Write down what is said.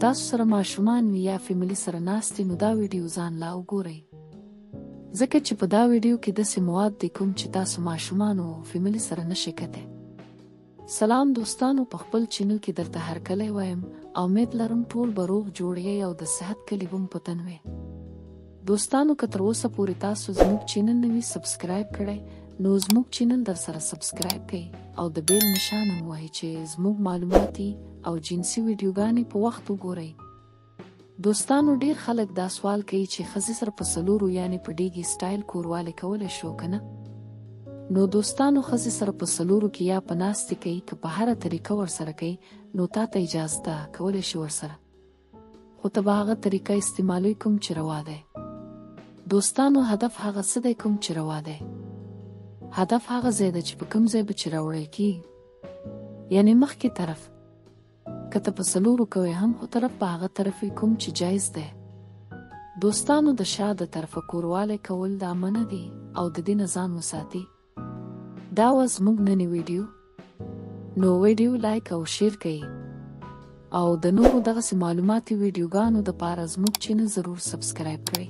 تاسو سره ماشومان وي یا فیملی سره ناست یې نو دا ویډیو ځان لا وګورئ، ځکه چې په دا ویډیو کې داسې مواد دی کوم چې تاسو ماشومان او فیملی سره نشئ کتلی. سلام دوستانو، په خپل چینل کې درته هرکلی وایم او امید لرم ټول به روغ جوړ یې او د صحت کلي به مو په تن وي. دوستانو که تر اوسه پورې تاسو زموږ چینل نه وي سبسکرایب کړی نو زموږ چینل در سره سبسکرایب کړئ او د بیل نشان هم وهئ چې زموږ معلوماتي او جنسي ویډیوګانې په وخت وګورئ. دوستانو ډیر خلک دا سوال کوي چې ښځې سره په څلورو یعنې په ډیګي سټایل کوروالی کولی شو که نه؟ نو دوستانو ښځې سره په څلورو کې یا په ناستې کوي که په هره طریقه ورسره کوي نو تا ته اجازه ده کولی شي ورسره، خو ته به هغه طریقه استعمالوي کوم چې روا دی. دوستانو هدف هغه څه دی کوم چې روا دی. هدف هغه ځای ده چې په کوم ځای به چې راوړی کېږي، یعنې مخکې طرف که ته په څلورو کوې هم خو طرف په هغه طرف وي کوم چې جایز دی. دوستانو د شا د طرفه کوروالی کول دا منع دي او د دې نه ځان وساتئ. دا وه زموږ نننی ویډیو، نو ویډیو لایک او شیر کړئ او د نورو دغسې معلوماتي ویډیوګانو دپاره زموږ چینل ضرور سبسکرایب کړئ.